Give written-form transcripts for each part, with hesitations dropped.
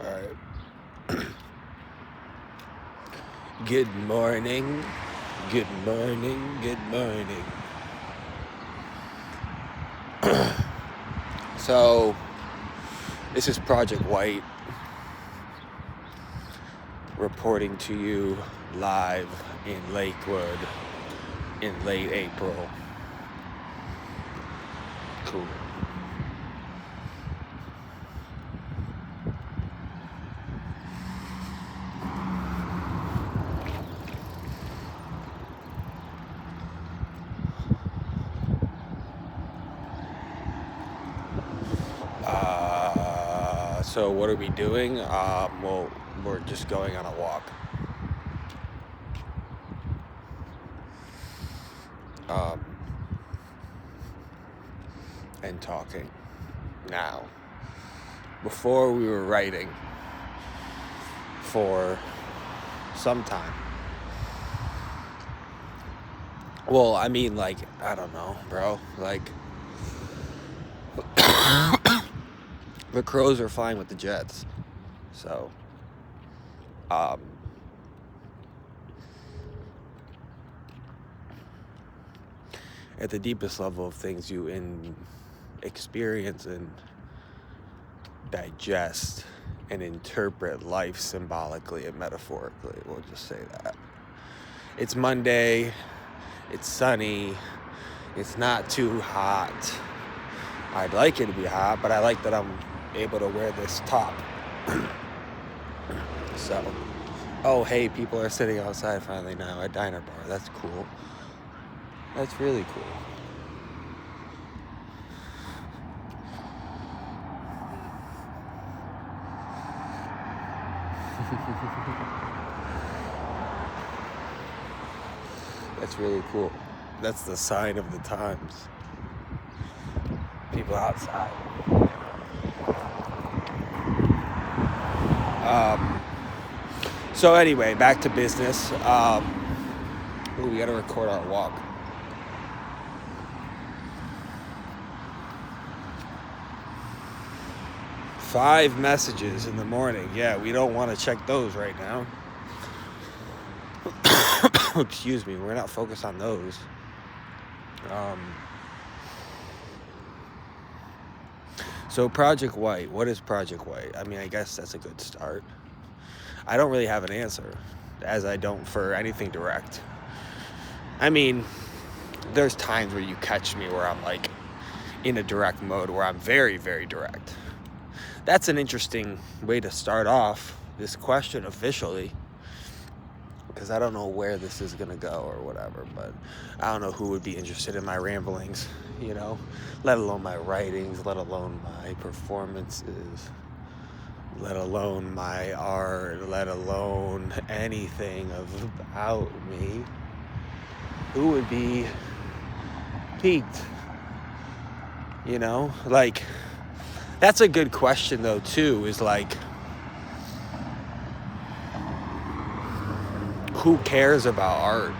Alright. Good morning. Good morning. Good morning. So, this is Project White reporting to you live in Lakewood in late April. Cool. So what are we doing? Well, we're just going on a walk. And talking. Now, before we were writing for some time. Well, I mean, like, I don't know, bro. Like, the Crows are flying with the Jets. So, at the deepest level of things, you experience and digest and interpret life symbolically and metaphorically. We'll just say that. It's Monday. It's sunny. It's not too hot. I'd like it to be hot, but I like that I'm able to wear this top. So, oh, hey, people are sitting outside finally now at Diner Bar. That's cool. That's really cool. That's really cool. That's the sign of the times. People outside. So anyway, back to business. We gotta record our walk. Five messages in the morning. Yeah, we don't want to check those right now. Excuse me, we're not focused on those. So Project White, what is Project White? I mean, I guess that's a good start. I don't really have an answer, as I don't for anything direct. I mean, there's times where you catch me where I'm like in a direct mode, where I'm very, very direct. That's an interesting way to start off this question officially, because I don't know where this is gonna go or whatever, but I don't know who would be interested in my ramblings, let alone my writings, let alone my performances, let alone my art, let alone anything about me. Who would be piqued? Like, that's a good question though too, is like, who cares about art?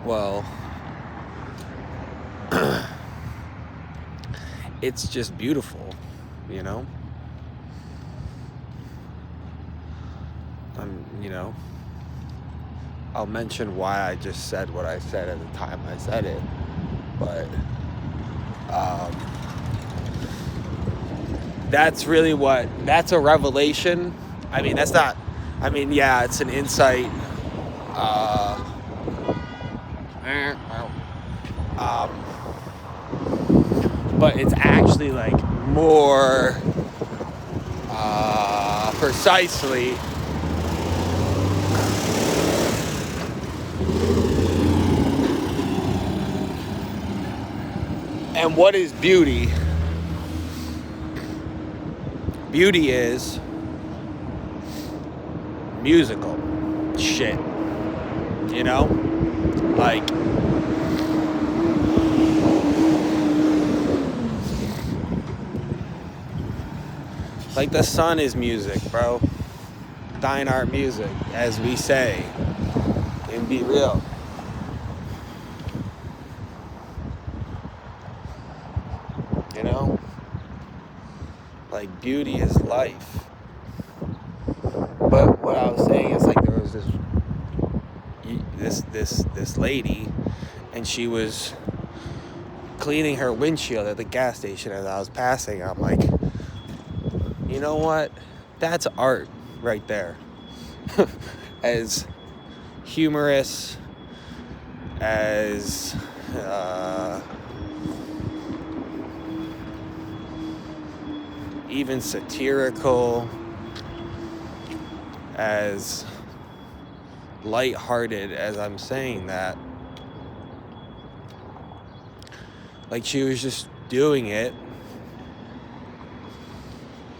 Well, it's just beautiful, I'll mention why I just said what I said at the time I said it, but that's a revelation. I mean, yeah, it's an insight. But it's actually like more precisely and what is beauty? Beauty is musical shit, like the sun is music, bro. Thine art music, as we say, and be real. Like, beauty is life. But what I was saying is, like, there was this lady, and she was cleaning her windshield at the gas station as I was passing. I'm like, you know what? That's art right there. As humorous, as even satirical, as lighthearted as I'm saying that, like, she was just doing it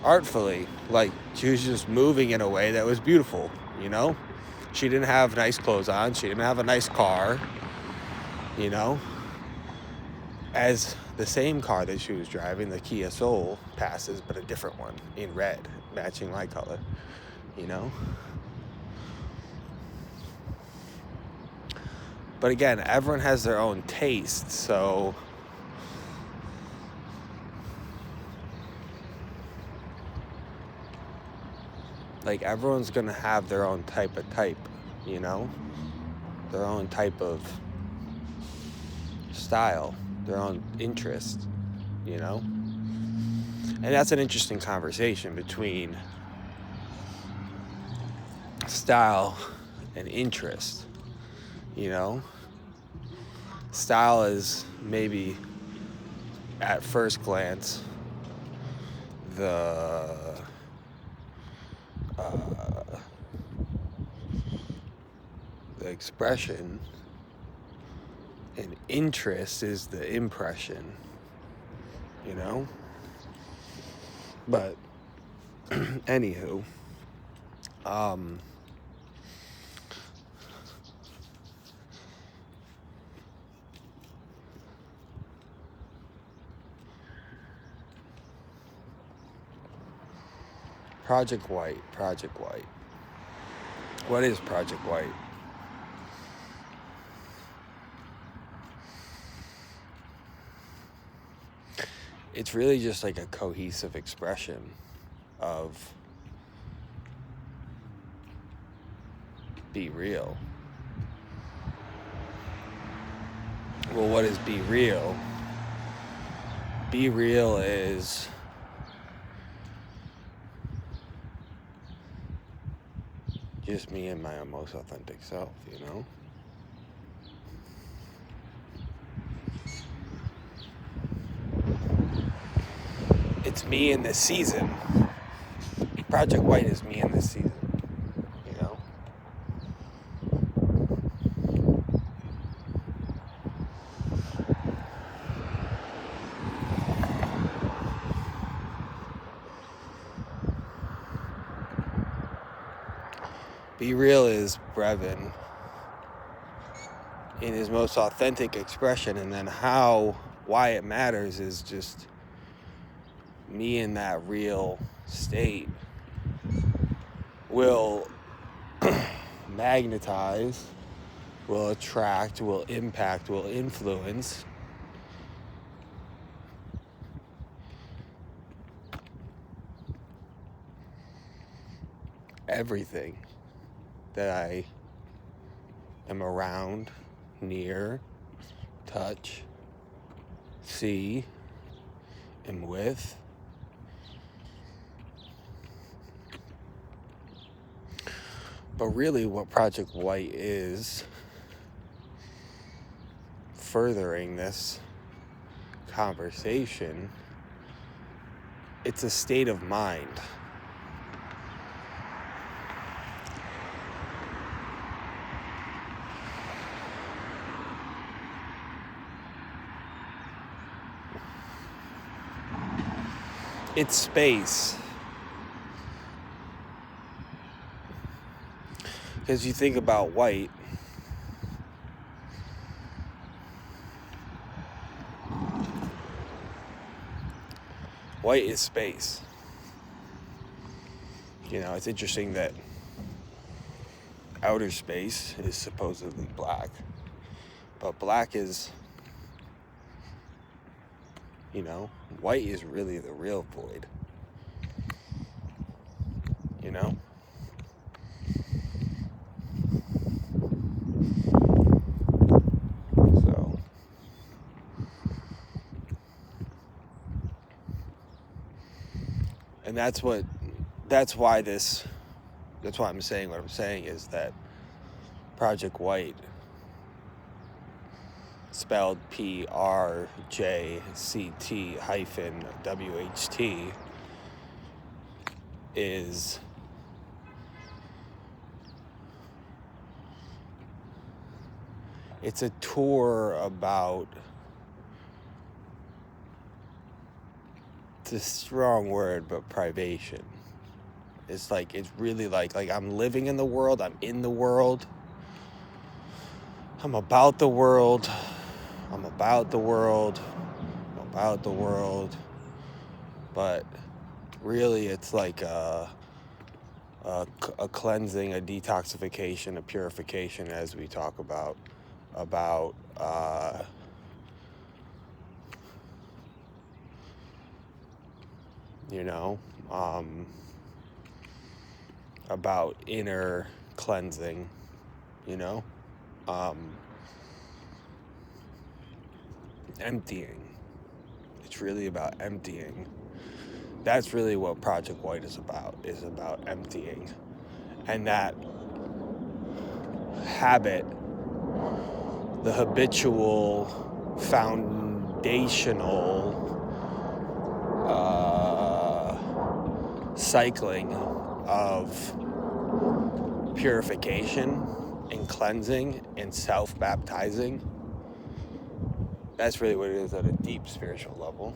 artfully. Like, she was just moving in a way that was beautiful, you know? She didn't have nice clothes on. She didn't have a nice car, you know? As the same car that she was driving, the Kia Soul, passes, but a different one in red, matching my color, you know? But again, everyone has their own taste, so like, everyone's gonna have their own type, you know? Their own type of style, their own interest, you know? And that's an interesting conversation between style and interest, you know? Style is maybe, at first glance, the expression, and interest is the impression, you know? But anywho, Project White. What is Project White? It's really just like a cohesive expression of be real. Well, what is be real? Be real is just me and my most authentic self, you know? It's me in this season. Project White is me in this season, you know? Be real is Brevin in his most authentic expression, and then why it matters is just me in that real state will magnetize, will attract, will impact, will influence everything that I am around, near, touch, see, am with. But really what Project White is, furthering this conversation, it's a state of mind. It's space. Because you think about white, white is space. You know, it's interesting that outer space is supposedly black, but black is, you know, white is really the real void. you know? So, and that's why I'm saying what I'm saying is that Project White, spelled PRJCT-WHT, is it's a tour about, it's a strong word, but privation. It's really like I'm living in the world, I'm in the world, I'm about the world, I'm about the world, I'm about the world, but really it's like a cleansing, a detoxification, a purification, as we talk about you know, about inner cleansing, you know, emptying. It's really about emptying. That's really what Project White is about emptying. And that habit, the habitual, foundational cycling of purification and cleansing and self-baptizing. That's really what it is at a deep spiritual level.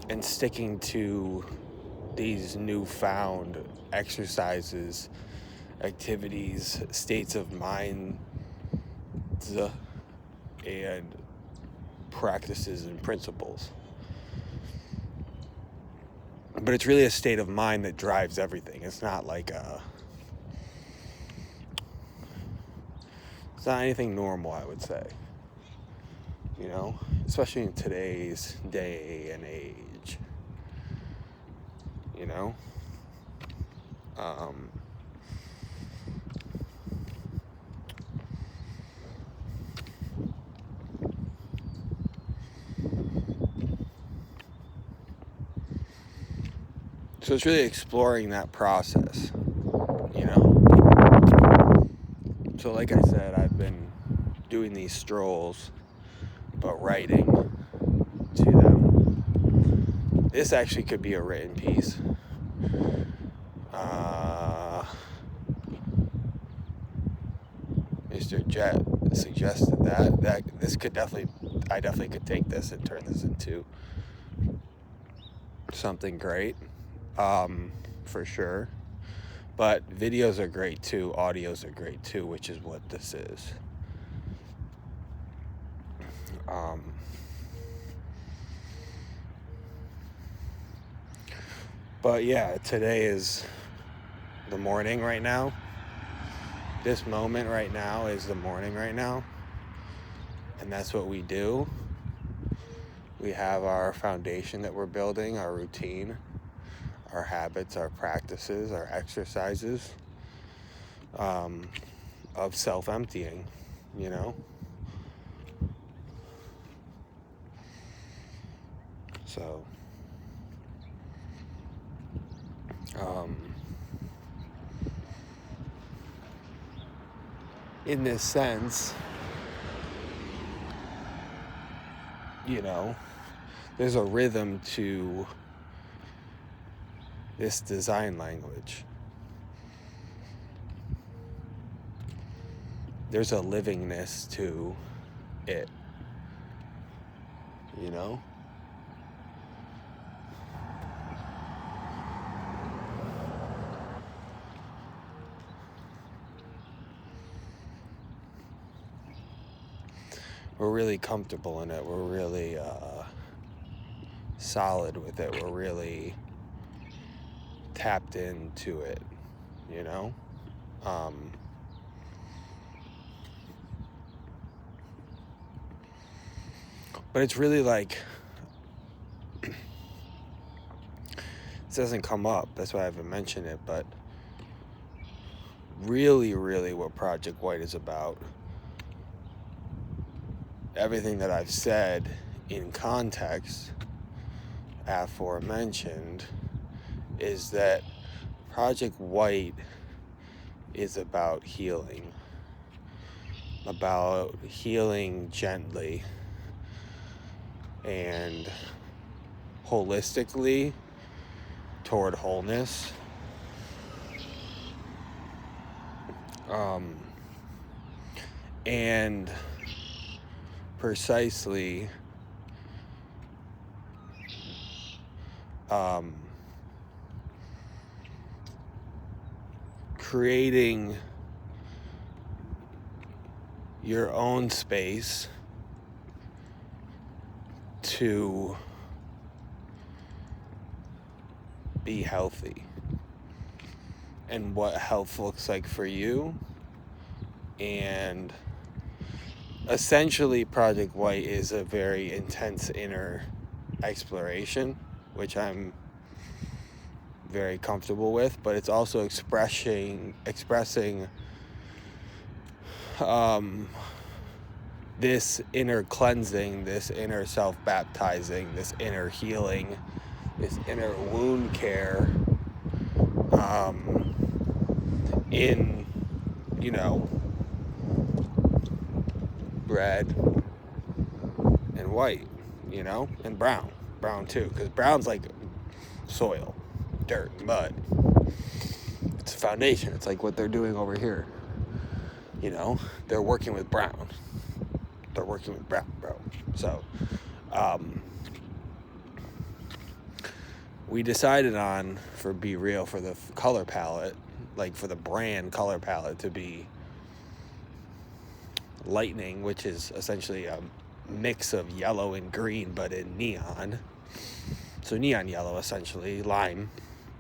And sticking to these newfound exercises, activities, states of mind, and practices and principles. But it's really a state of mind that drives everything. It's not like it's not anything normal, I would say. You know, especially in today's day and age. You know, so it's really exploring that process, you know. So like I said, I've been doing these strolls, but writing to them. This actually could be a written piece. Mr. Jet suggested that this could I definitely could take this and turn this into something great, for sure. But videos are great too, audios are great too, which is what this is. But yeah, today is the morning right now. This moment right now is the morning right now. And that's what we do. We have our foundation that we're building, our routine, our habits, our practices, our exercises, of self-emptying, you know? So, in this sense, you know, there's a rhythm to this design language. There's a livingness to it, you know? We're really comfortable in it. We're really solid with it. We're really tapped into it, you know? But it's really like This doesn't come up, that's why I haven't mentioned it, but really, really what Project White is about, everything that I've said in context aforementioned, is that Project White is about healing gently and holistically toward wholeness. And precisely creating your own space to be healthy and what health looks like for you. And essentially Project White is a very intense inner exploration, which I'm very comfortable with, but it's also expressing this inner cleansing, this inner self-baptizing, this inner healing, this inner wound care in, red and white, and brown too, because brown's like soil, dirt, mud. It's a foundation. It's like what they're doing over here. They're working with brown. They're working with brown, bro. So, we decided on, for Be Real, for the color palette, like for the brand color palette, to be lightning, which is essentially a mix of yellow and green, but in neon. So neon yellow, essentially, lime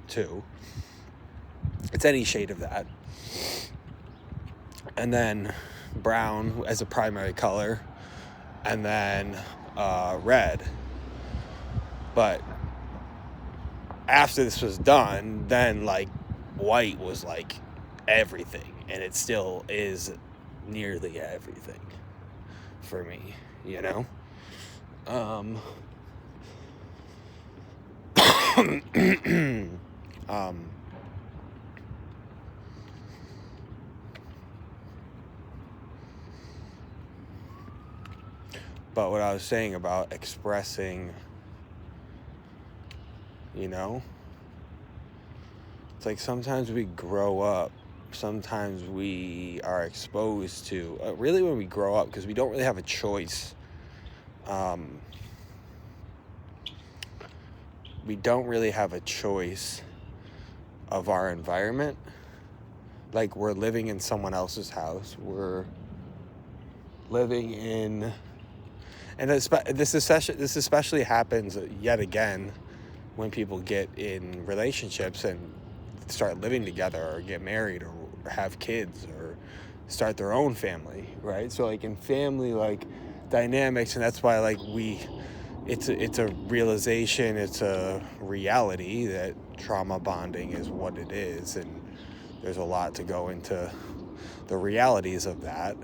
too. It's any shade of that. And then brown as a primary color, and then red. But after this was done, then like white was like everything, and it still is nearly everything for me, But what I was saying about expressing, it's like sometimes we grow up, sometimes we are exposed to, really when we grow up, because we don't really have a choice. We don't really have a choice of our environment. Like, we're living in someone else's house. We're living in... And this especially happens yet again when people get in relationships and start living together, or get married, or have kids, or start their own family, right? So like in family dynamics, and that's why it's a realization, it's a reality that trauma bonding is what it is, and there's a lot to go into the realities of that.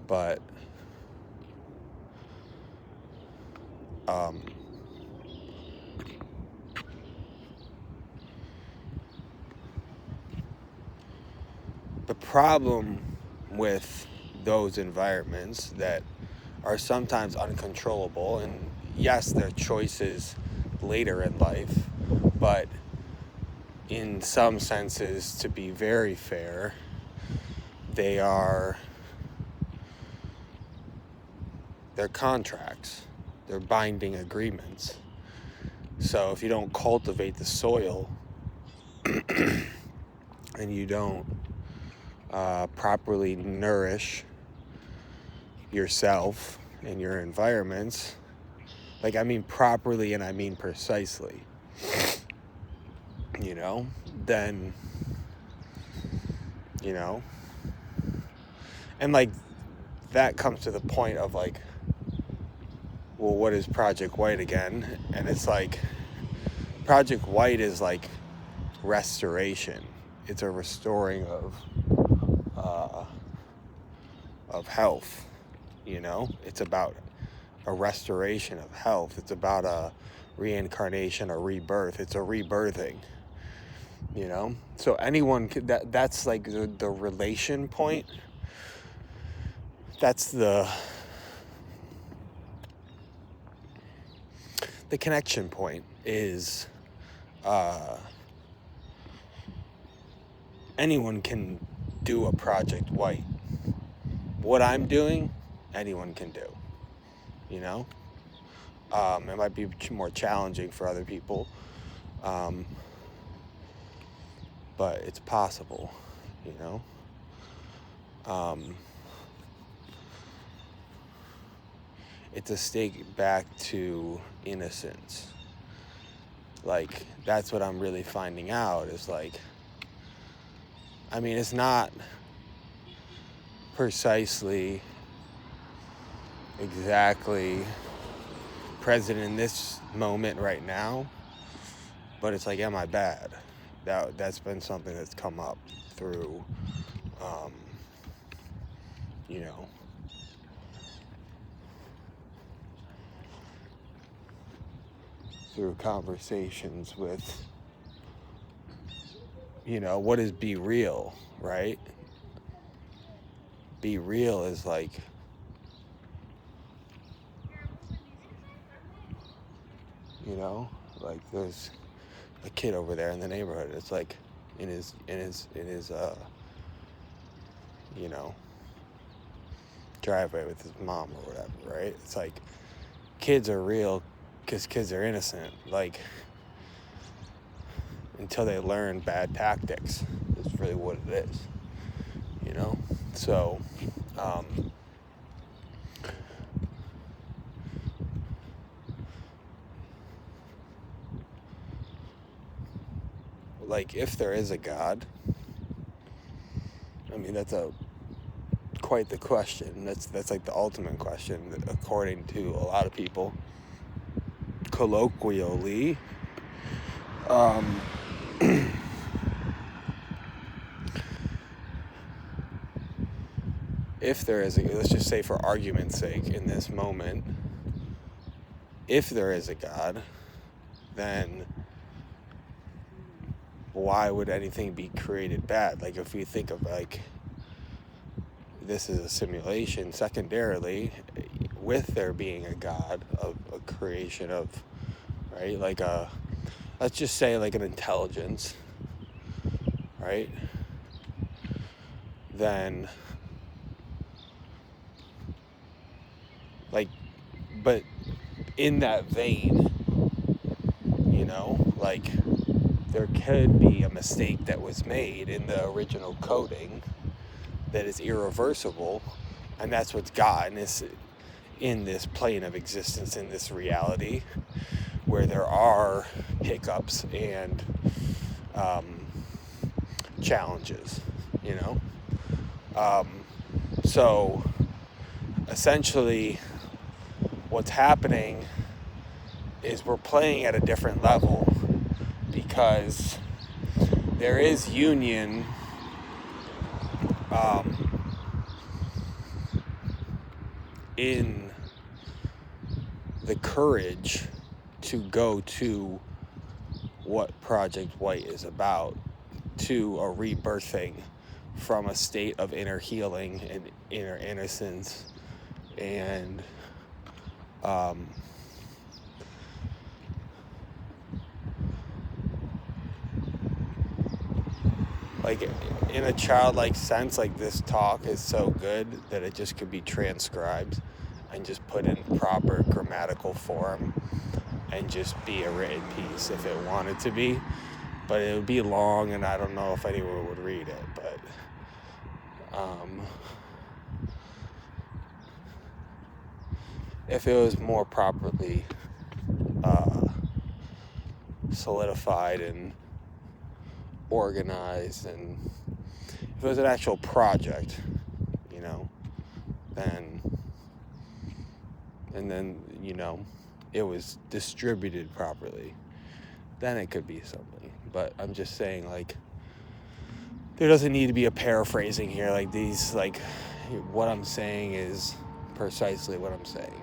But the problem with those environments that are sometimes uncontrollable, and yes, they're choices later in life, but in some senses, to be very fair, they're contracts, they're binding agreements. So if you don't cultivate the soil and you don't properly nourish yourself and your environments, I mean properly and I mean precisely, then, and that comes to the point of like, well, what is Project White again? And it's like, Project White is like restoration. It's a restoring of health, you know? It's about a restoration of health. It's about a reincarnation, a rebirth. It's a rebirthing, you know? So anyone could, that's like the relation point. That's the connection point is anyone can do a Project White. What I'm doing, anyone can do, you know? It might be more challenging for other people, but it's possible, you know? It's a stake back to innocence. Like, that's what I'm really finding out is like, I mean, it's not precisely exactly present in this moment right now, but it's like, am I bad? That's been something that's come up through, you know, through conversations with, you know, what is be real, right? Be real is like, you know, like there's a kid over there in the neighborhood. It's like in his you know, driveway with his mom or whatever, right? It's like kids are real because kids are innocent. Like until they learn bad tactics, is really what it is, you know. So, like if there is a God, I mean that's quite the question. That's like the ultimate question, according to a lot of people. Colloquially, if there is let's just say for argument's sake in this moment, if there is a God, then why would anything be created bad? Like if we think of like this is a simulation, secondarily, with there being a God of a creation of, right, like let's just say like an intelligence, right, then like, but in that vein, you know, like there could be a mistake that was made in the original coding that is irreversible, and that's what's gotten us in this plane of existence, in this reality where there are hiccups and challenges, you know. So essentially what's happening is we're playing at a different level because there is union in the courage to go to what Project White is about, to a rebirthing from a state of inner healing and inner innocence and like in a childlike sense, like this talk is so good that it just could be transcribed and just put in proper grammatical form and just be a written piece if it wanted to be, but it would be long and I don't know if anyone would read it. But if it was more properly solidified and organized, and if it was an actual project, you know, then, and then, it was distributed properly, then it could be something. But I'm just saying, like, there doesn't need to be a paraphrasing here. Like, what I'm saying is precisely what I'm saying.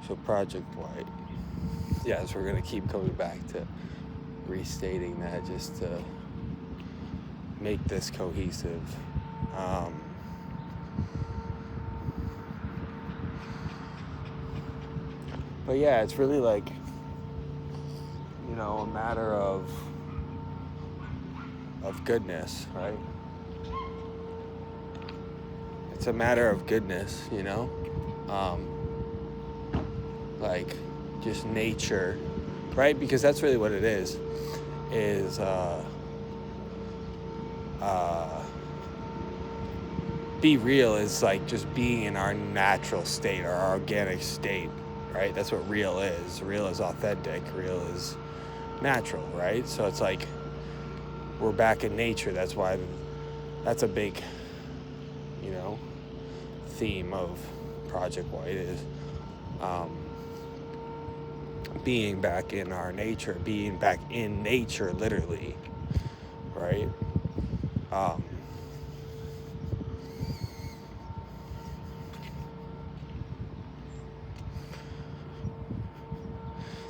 So Project White. Yes, we're going to keep coming back to restating that just to make this cohesive. But yeah, it's really like, a matter of goodness, right? It's a matter of goodness, like just nature, right? Because that's really what it is be real is like just being in our natural state, our organic state, right? That's what real is. Real is authentic. Real is natural, right? So it's like we're back in nature. That's why that's a big, theme of Project White is being back in our nature, being back in nature, literally, right?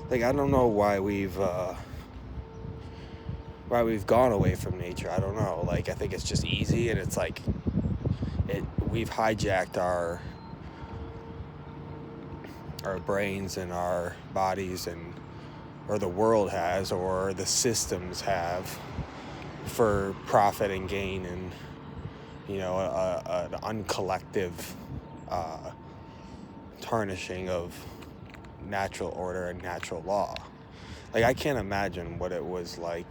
Like, I don't know why we've gone away from nature. I don't know. Like, I think it's just easy, and it's like we've hijacked our brains and our bodies, or the world has, or the systems have, for profit and gain, and an uncollective tarnishing of natural order and natural law. Like, I can't imagine what it was like,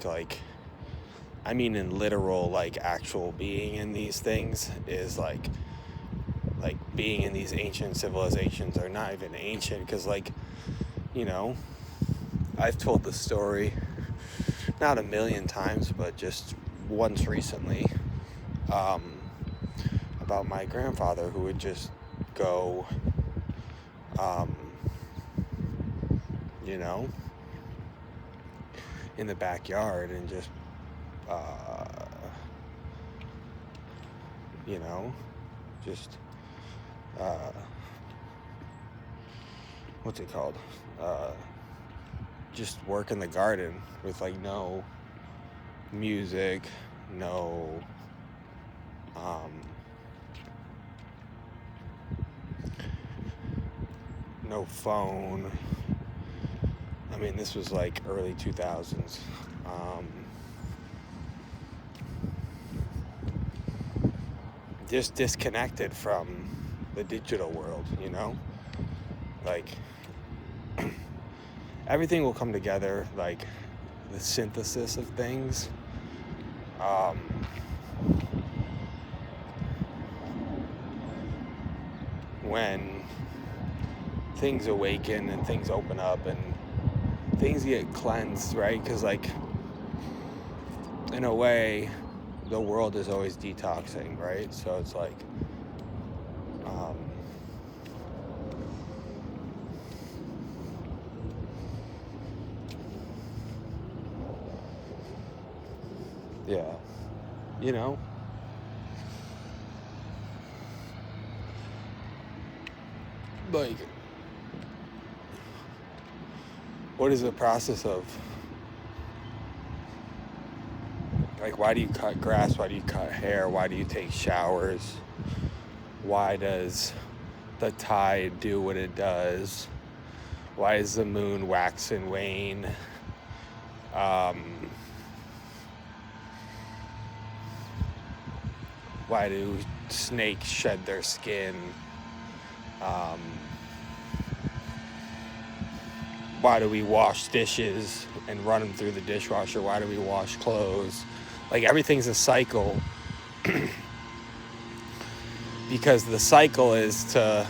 I mean, in literal, like, actual being in these things is like being in these ancient civilizations, or not even ancient, because, like, I've told the story not a million times, but just once recently, about my grandfather, who would just go, in the backyard and just, what's it called? Just work in the garden with, like, no music, no, no phone. I mean, this was like early 2000s. Just disconnected from the digital world, like everything will come together, like the synthesis of things, when things awaken and things open up and things get cleansed, right? Because, like, in a way, the world is always detoxing, right? So it's like, yeah, like, what is the process of, like, why do you cut grass? Why do you cut hair? Why do you take showers? Why does the tide do what it does? Why does the moon wax and wane? Why do snakes shed their skin? Why do we wash dishes and run them through the dishwasher? Why do we wash clothes? Like, everything's a cycle. Because the cycle is to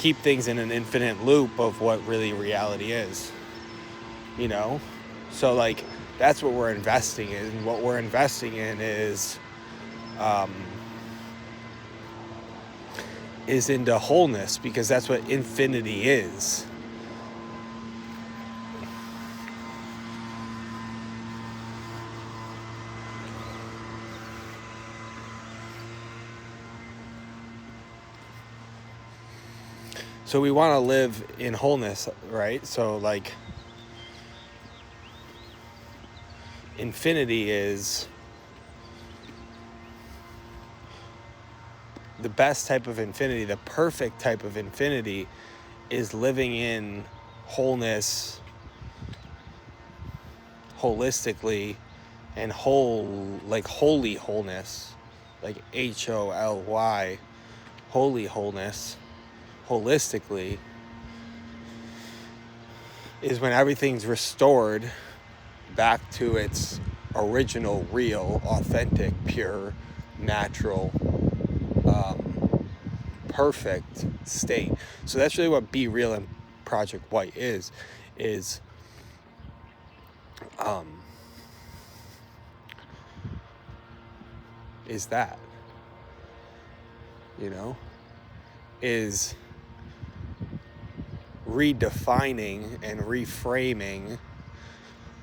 keep things in an infinite loop of what really reality is, you know? So like, that's what we're investing in. What we're investing in is into wholeness, because that's what infinity is. So we want to live in wholeness, right? So like, infinity is the best type of infinity. The perfect type of infinity is living in wholeness, holistically, and holy wholeness, like HOLY, holy wholeness, holistically, is when everything's restored back to its original, real, authentic, pure, natural, perfect state. So that's really what Be Real and Project White is that, you know, is redefining and reframing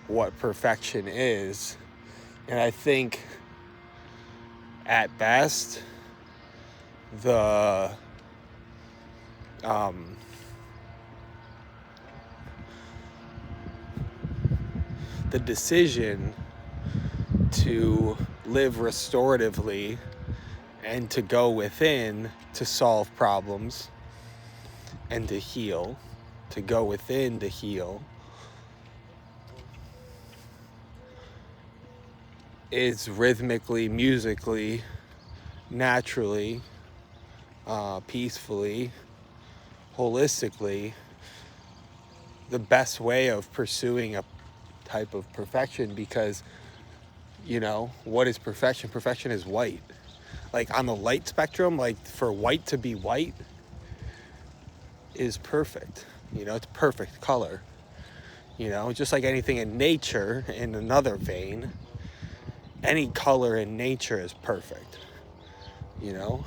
what perfection is. And I think at best, the decision to live restoratively and to go within to solve problems and to heal, to go within to heal, is rhythmically, musically, naturally, peacefully, holistically, the best way of pursuing a type of perfection. Because, you know, what is perfection? Perfection is white. Like on the light spectrum, like for white to be white is perfect. You know, it's perfect color. You know, just like anything in nature, in another vein, any color in nature is perfect. You know?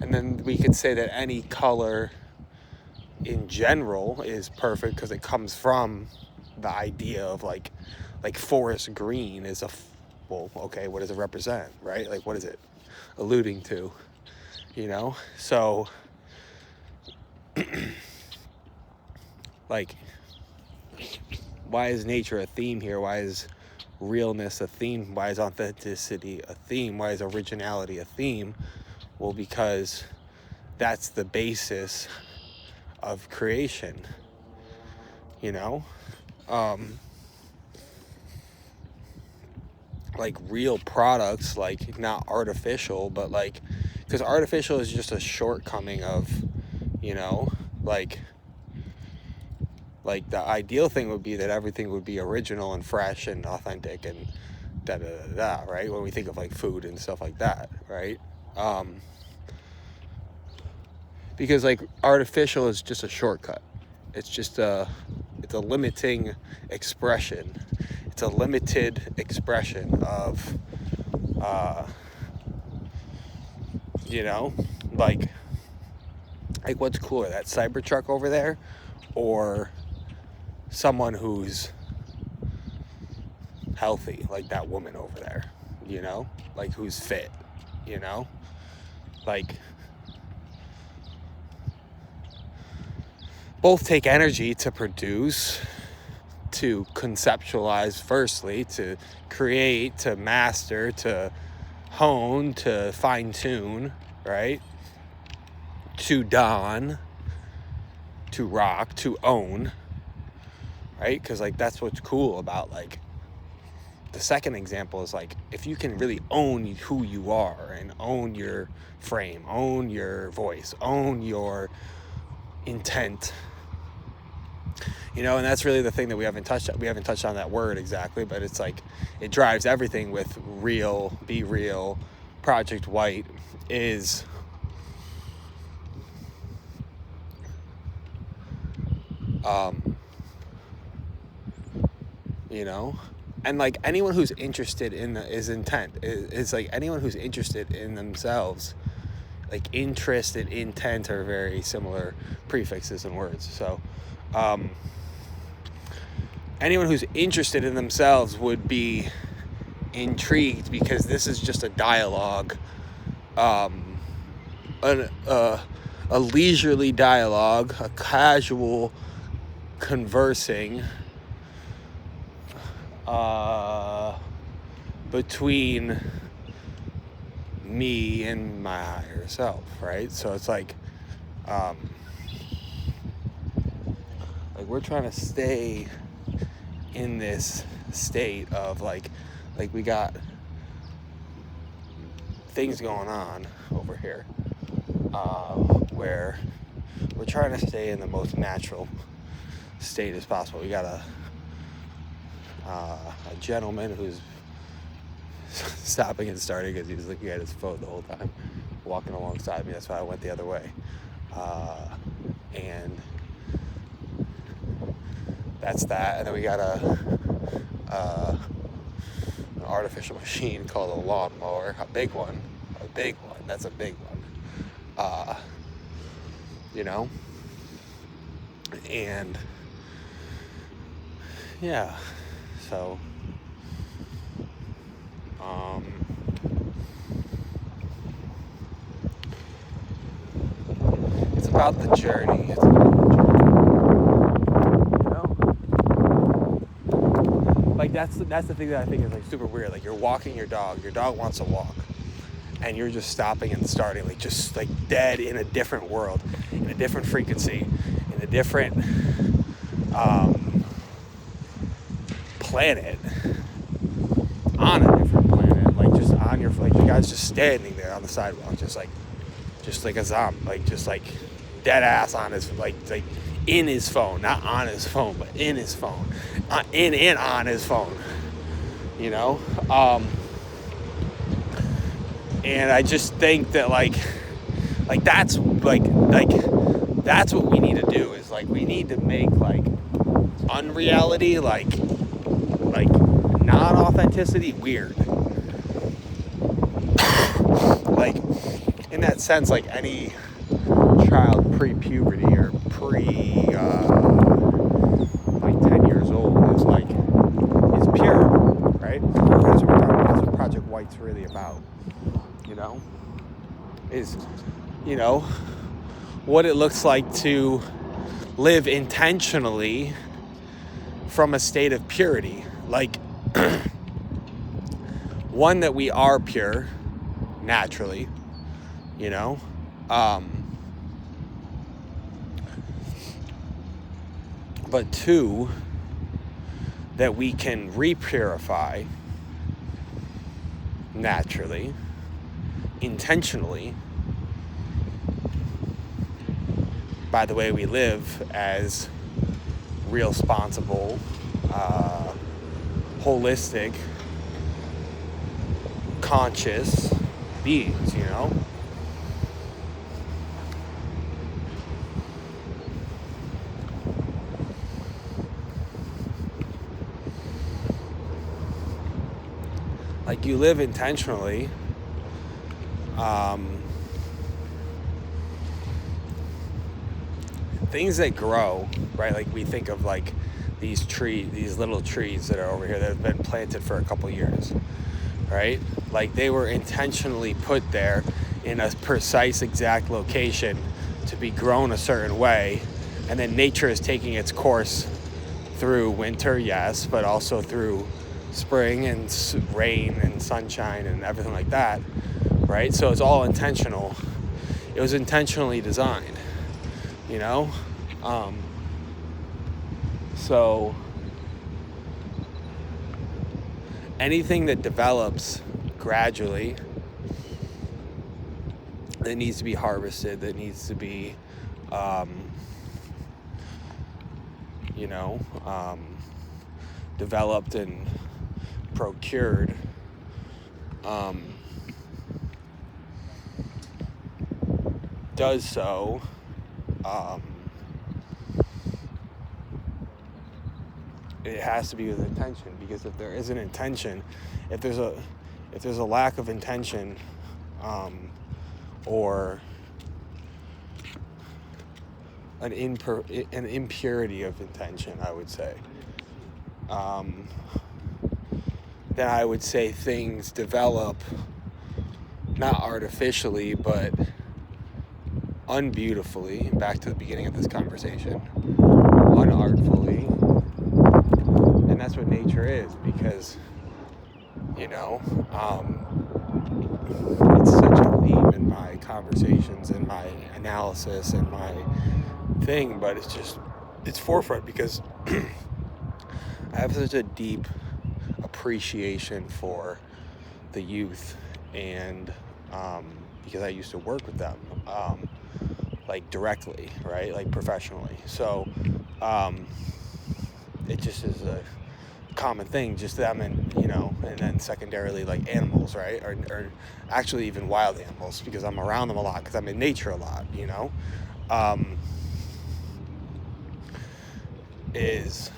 And then we could say that any color in general is perfect because it comes from the idea of like forest green is well, okay, what does it represent, right? Like, what is it alluding to, you know? So like, why is nature a theme here? Why is realness a theme? Why is authenticity a theme? Why is originality a theme? Well, because that's the basis of creation, you know? Like real products, like not artificial, but like, because artificial is just a shortcoming of, you know, like the ideal thing would be that everything would be original and fresh and authentic and right? When we think of like food and stuff like that, right? Because like artificial is just a shortcut. It's just it's a limiting expression. It's a limited expression of, you know, like what's cooler, that Cybertruck over there, or someone who's healthy, like that woman over there, you know, like who's fit, you know, like both take energy to produce, to conceptualize, firstly, to create, to master, to hone, to fine tune, right? To don, to rock, to own, right? Because like that's what's cool about like the second example is like, if you can really own who you are and own your frame, own your voice, own your intent, you know, and that's really the thing that we haven't touched on that word exactly, but it's like it drives everything with real, be real. Project White is You know, and like anyone who's interested in is intent is like anyone who's interested in themselves. Like interest and intent are very similar prefixes and words. So anyone who's interested in themselves would be intrigued, because this is just a dialogue, a leisurely dialogue, a casual conversing between me and my higher self, right? So it's like we're trying to stay in this state of like we got things going on over here where we're trying to stay in the most natural state as possible. We got a gentleman who's stopping and starting because he was looking at his phone the whole time, walking alongside me. That's why I went the other way. And that's that. And then we got an artificial machine called a lawnmower, a big one. That's a big one. You know? And yeah, so it's about the journey. You know? Like that's the thing that I think is like super weird. Like you're walking your dog wants to walk, and you're just stopping and starting, like just like dead in a different world, in a different frequency, in a different planet, on a different planet, like just on your, like the guy's just standing there on the sidewalk, just like a zombie, like just like dead ass on his, like in his phone, not on his phone, but in his phone, in and on his phone, you know. And I just think that like that's that's what we need to do, is like we need to make like unreality, like non-authenticity weird. Like in that sense, like any child pre-puberty or like 10 years old is pure, right? That's what we're talking about. That's what Project White's really about. You know, is, you know, what it looks like to live intentionally from a state of purity, like one that we are pure naturally, you know, but two, that we can repurify naturally, intentionally, by the way we live as real, responsible, holistic, conscious beings, you know? Like you live intentionally, things that grow, right? Like we think of like these little trees that are over here that have been planted for a couple years, right? Like they were intentionally put there in a precise exact location to be grown a certain way, and then nature is taking its course through winter, yes, but also through spring and rain and sunshine and everything like that, right? So it's all intentional. It was intentionally designed, you know? So anything that develops gradually, that needs to be harvested, that needs to be, developed and procured, does so it has to be with intention, because if there is an intention, if there's a lack of intention, or an impurity of intention, I would say, then I would say things develop not artificially, but unbeautifully, back to the beginning of this conversation, unartfully. And that's what nature is, because, it's such a theme in my conversations and my analysis and my thing, but it's forefront because I have such a deep appreciation for the youth, and because I used to work with them, like directly, right, like professionally. So it just is a common thing, just them, and and then secondarily like animals, right, or actually even wild animals, because I'm around them a lot, because I'm in nature a lot, is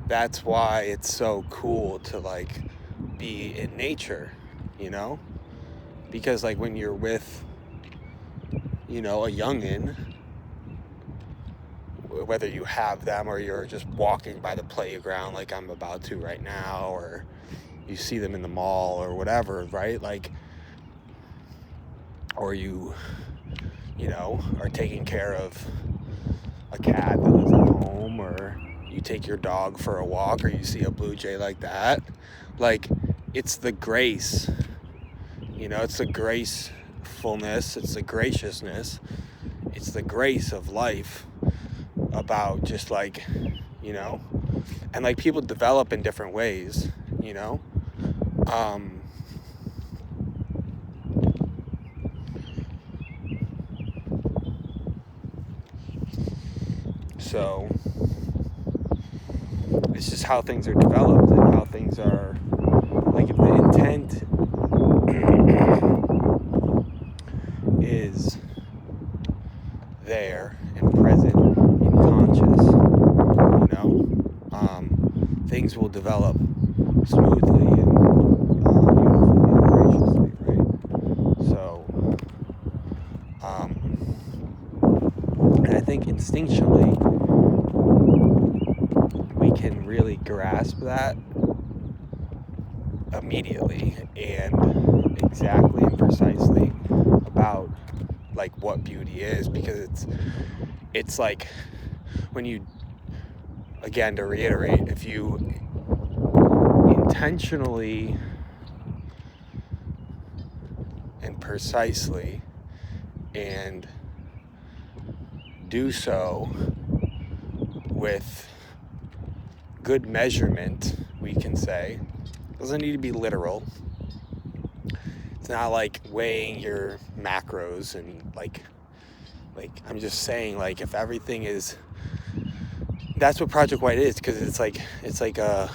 that's why it's so cool to like be in nature, because like when you're with a youngin', whether you have them or you're just walking by the playground like I'm about to right now, or you see them in the mall or whatever, right, like, or you are taking care of a cat that lives at home, or you take your dog for a walk, or you see a blue jay like that, like, it's the grace, it's the gracefulness, it's the graciousness, it's the grace of life about just like, and like people develop in different ways, so it's just how things are developed and how things are, like, if the intent is there and present and conscious, things will develop smoothly and beautifully and graciously, right? So, and I think instinctually we can really grasp that immediately and exactly and precisely about like what beauty is, because it's like when you, again, to reiterate, if you intentionally and precisely and do so with good measurement, we can say, it doesn't need to be literal. It's not like weighing your macros and like I'm just saying, like, if everything is, that's what Project White is, because it's like a, it's like a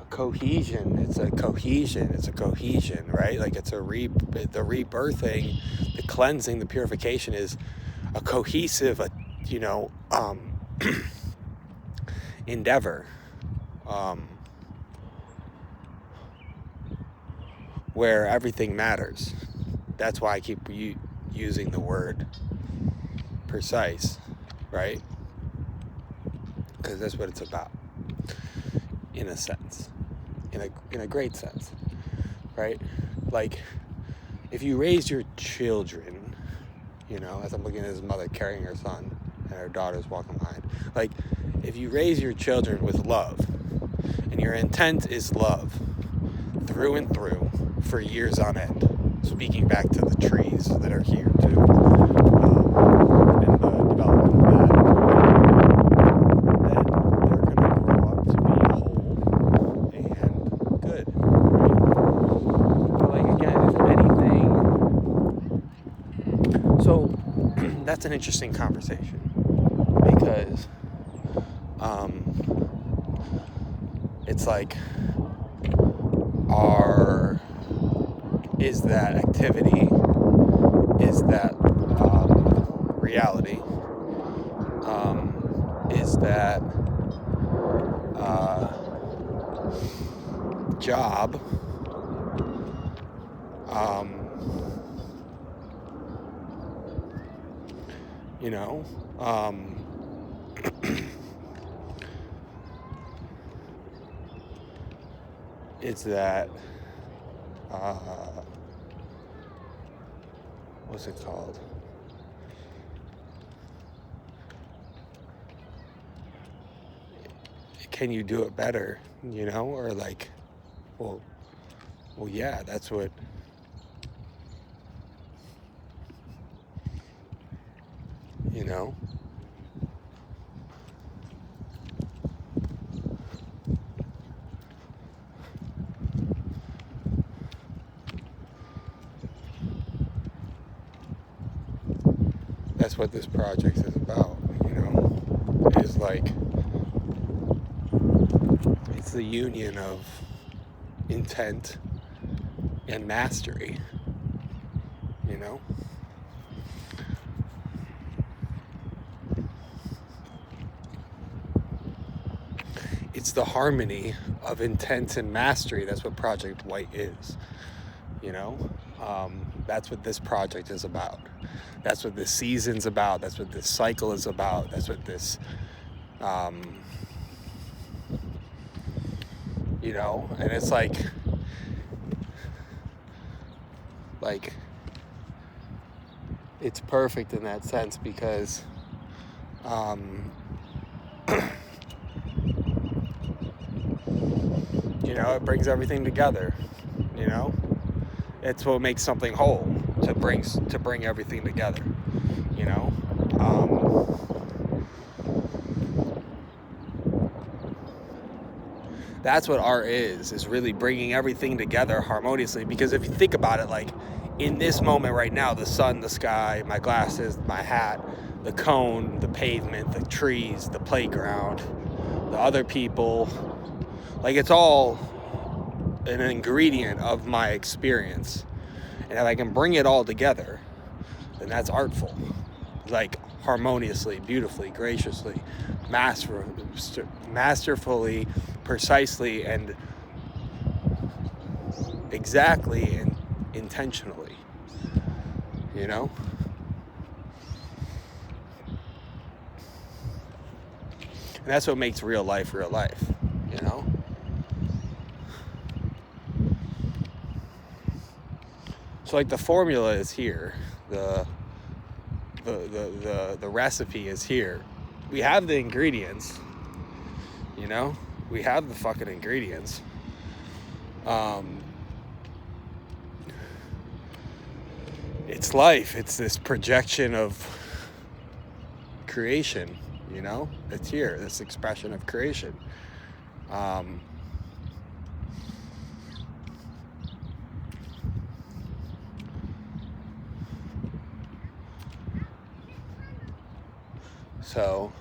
cohesion. It's a cohesion, right? Like it's the rebirthing, the cleansing, the purification is a cohesive, endeavor, where everything matters. That's why I keep using the word precise, right? Because that's what it's about, in a sense, in a great sense, right? Like, if you raise your children, as I'm looking at his mother carrying her son and her daughter's walking behind, like, if you raise your children with love, and your intent is love through and through for years on end, speaking back to the trees that are here too, and the development of that, then they're going to grow up to be whole and good, right? But like, again, if anything, so that's an interesting conversation, because it's like, is that activity, is that reality, is that job, you know, it's that, what's it called? Can you do it better, you know? Or like, well, yeah, that's what, you know? That's what this project is about, you know? It's like, it's the union of intent and mastery, you know? It's the harmony of intent and mastery. That's what Project White is, you know? That's what this project is about. That's what this season's about. That's what this cycle is about. That's what this, you know, and it's like it's perfect in that sense because, you know, it brings everything together, you know? It's what makes something whole, to bring everything together, you know? That's what art is really bringing everything together harmoniously. Because if you think about it, like, in this moment right now, the sun, the sky, my glasses, my hat, the cone, the pavement, the trees, the playground, the other people, like, it's all an ingredient of my experience. And if I can bring it all together, then that's artful. Like, harmoniously, beautifully, graciously, masterfully, precisely, and exactly, and intentionally, you know? And that's what makes real life, you know? So, like, the formula is here. The recipe is here. We have the ingredients, you know? We have the fucking ingredients. It's life. It's this projection of creation, you know? It's here, this expression of creation. So,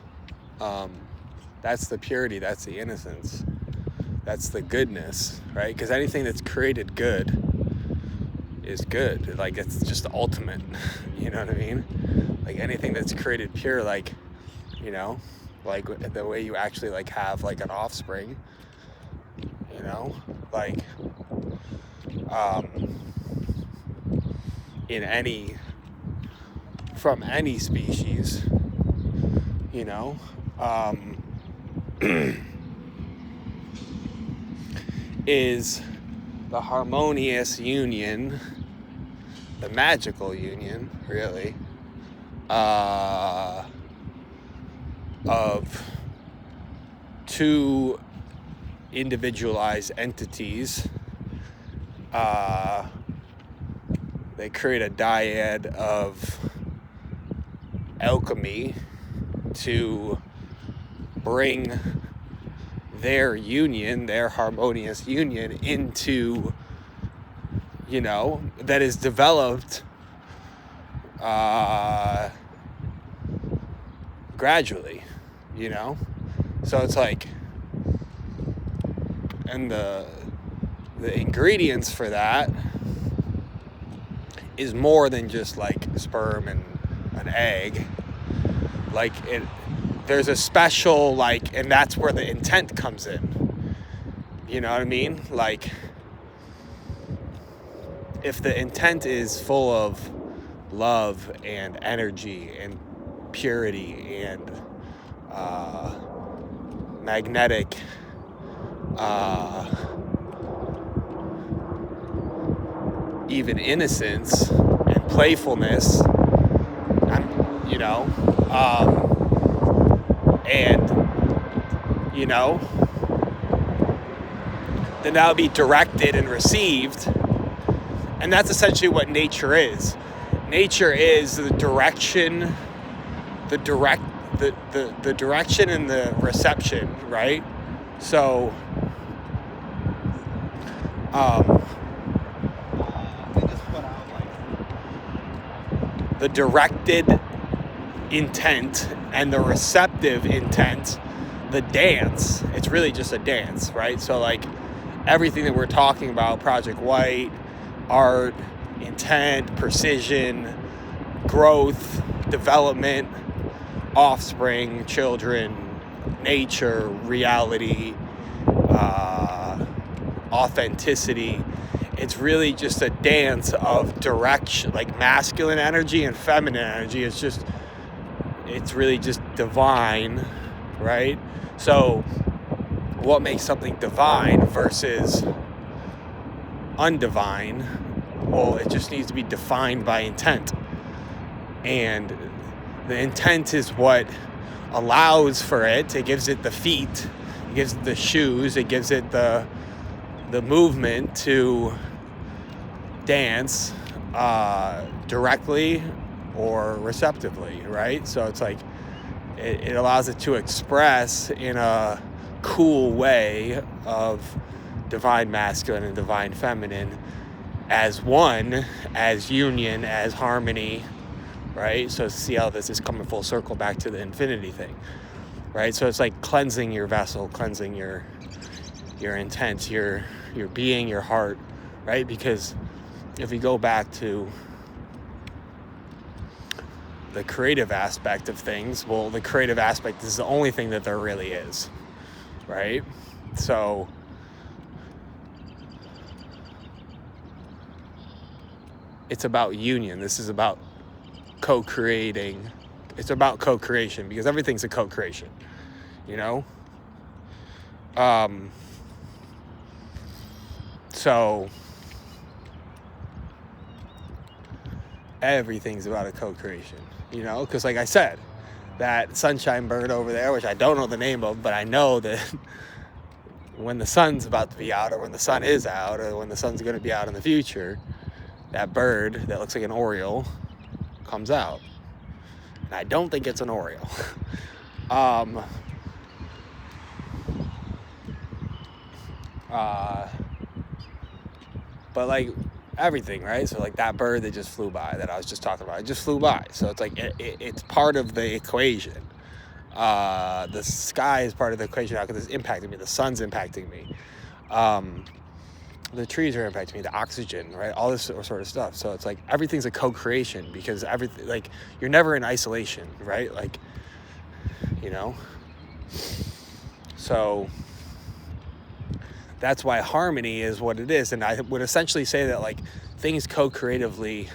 that's the purity, that's the innocence, that's the goodness, right? Because anything that's created good is good. Like, it's just the ultimate, you know what I mean? Like, anything that's created pure, like, you know, like the way you actually, like, have, like, an offspring, you know, like, from any species, you know, is the harmonious union, the magical union, really, of two individualized entities. They create a dyad of alchemy to bring their union, their harmonious union, into, you know, that is developed gradually, you know? So it's like, and the ingredients for that is more than just like sperm and an egg. Like there's a special, like, and that's where the intent comes in. You know what I mean? Like, if the intent is full of love and energy and purity and magnetic even innocence and playfulness, and then that'll be directed and received. And that's essentially what nature is. Nature is the direction, the direction and the reception, right? So, the directed intent and the receptive intent, the dance, it's really just a dance, right? So like everything that we're talking about, Project White, art, intent, precision, growth, development, offspring, children, nature, reality, authenticity. It's really just a dance of direction, like masculine energy and feminine energy. It's really just divine, right? So what makes something divine versus undivine? Well, it just needs to be defined by intent. And the intent is what allows for it. It gives it the feet, it gives it the shoes, it gives it the movement to dance directly or receptively, right? So it's like it allows it to express in a cool way of divine masculine and divine feminine as one, as union, as harmony, right? So see how this is coming full circle back to the infinity thing, right? So it's like cleansing your vessel, cleansing your intent, your being, your heart, right? Because if we go back to the creative aspect of things, well, the creative aspect is the only thing that there really is, right? So it's about union. This is about co-creating. It's about co-creation, because everything's a co-creation, so everything's about a co-creation, because like I said, that sunshine bird over there, which I don't know the name of, but I know that when the sun's about to be out, or when the sun is out, or when the sun's going to be out in the future, that bird that looks like an Oriole comes out. And I don't think it's an Oriole. But like everything, right? So like that bird that just flew by, that I was just talking about, it just flew by. So it's like it's part of the equation. The sky is part of the equation now because it's impacting me. The sun's impacting me. The trees are impacting me. The oxygen, right? All this sort of stuff. So it's like everything's a co-creation, because everything, like, you're never in isolation, right? Like, So that's why harmony is what it is. And I would essentially say that like things co-creatively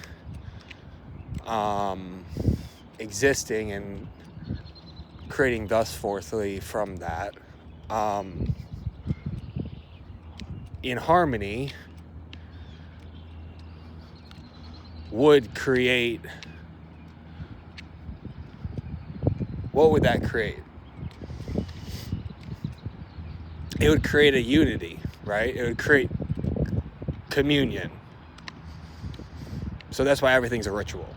existing and creating thus forthly from that in harmony would create, what would that create? It would create a unity, right? It would create communion. So that's why everything's a ritual.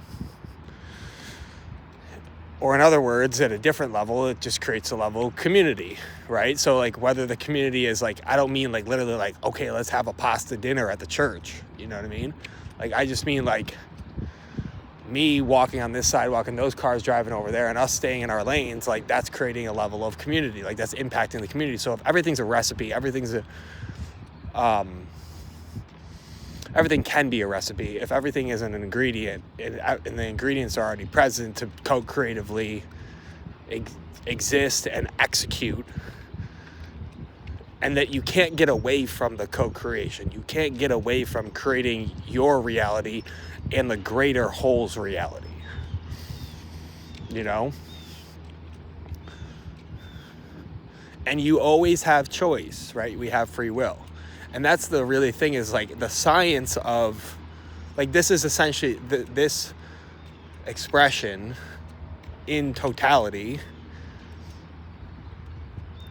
Or in other words, at a different level, it just creates a level of community, right? So like whether the community is like, I don't mean like literally like, okay, let's have a pasta dinner at the church. You know what I mean? Like, I just mean like me walking on this sidewalk and those cars driving over there and us staying in our lanes, like that's creating a level of community. Like that's impacting the community. So if everything's a recipe, everything's a everything can be a recipe. If everything is an ingredient and the ingredients are already present to co-creatively exist and execute, and that you can't get away from the co-creation. You can't get away from creating your reality and the greater whole's reality. You know? And you always have choice, right? We have free will. And that's the really thing, is like the science of, like, this is essentially this expression in totality,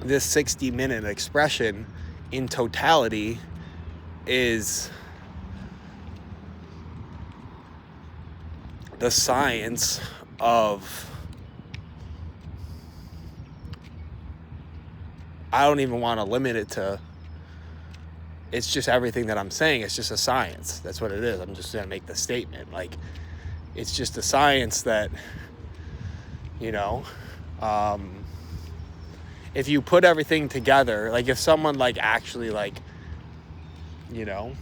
this 60-minute expression in totality is the science of, I don't even want to limit it to, it's just everything that I'm saying. It's just a science. That's what it is. I'm just going to make the statement. Like, it's just a science that, you know, if you put everything together, like if someone like actually like, you know,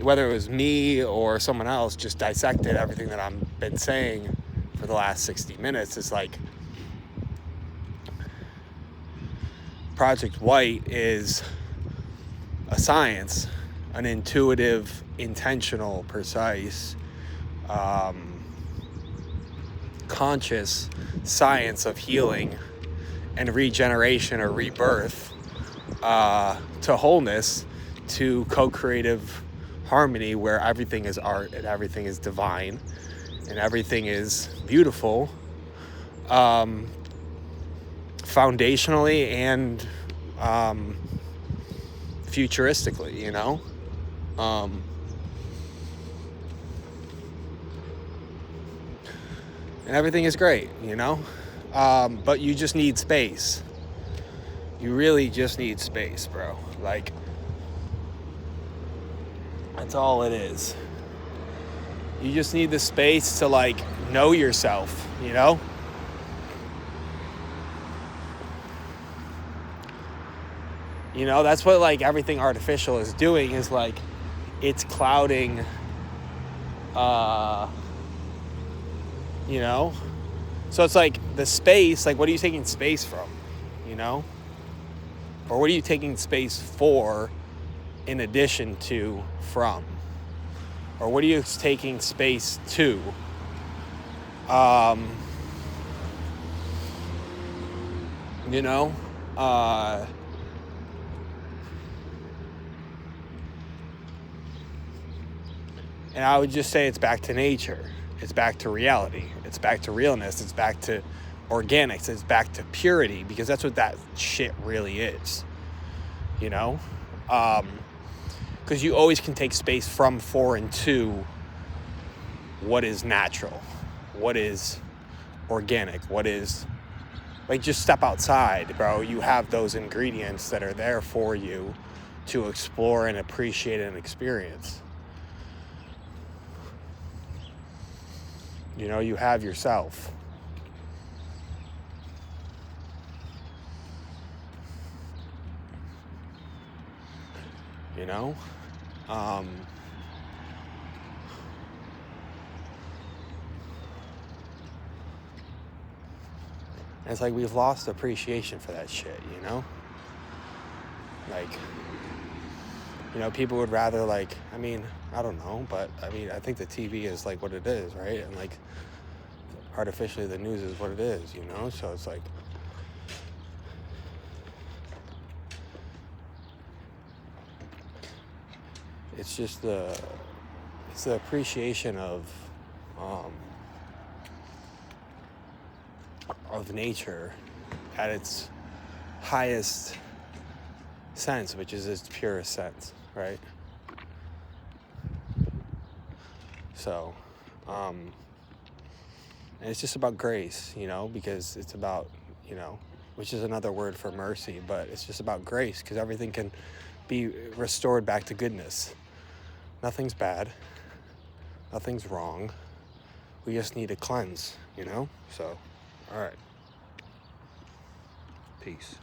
whether it was me or someone else, just dissected everything that I've been saying for the last 60 minutes, it's like, Project White is a science, an intuitive, intentional, precise, conscious science of healing and regeneration or rebirth, to wholeness, to co-creative harmony, where everything is art and everything is divine and everything is beautiful, foundationally and futuristically, you know? And everything is great, you know? But you just need space. You really just need space, bro. Like, that's all it is. You just need the space to, like, know yourself, you know? You know, that's what, like, everything artificial is doing, is, like, it's clouding, you know? So it's like the space, like, what are you taking space from, you know? Or what are you taking space for in addition to from? Or what are you taking space to? You know? And I would just say it's back to nature. It's back to reality. It's back to realness. It's back to organics. It's back to purity, because that's what that shit really is. You know? Because you always can take space from, for, and to what is natural, what is organic, what is, like, just step outside, bro. You have those ingredients that are there for you to explore and appreciate and experience. You know, you have yourself. You know? And it's like we've lost appreciation for that shit, you know? Like, you know, people would rather, like, I mean, I don't know, but I mean, I think the TV is like what it is, right? And like, artificially the news is what it is, you know? So it's like, it's just the appreciation of nature at its highest sense, which is its purest sense, right? So, and it's just about grace, you know, because it's about, you know, which is another word for mercy, but it's just about grace, because everything can be restored back to goodness. Nothing's bad. Nothing's wrong. We just need to cleanse, you know? So, all right. Peace.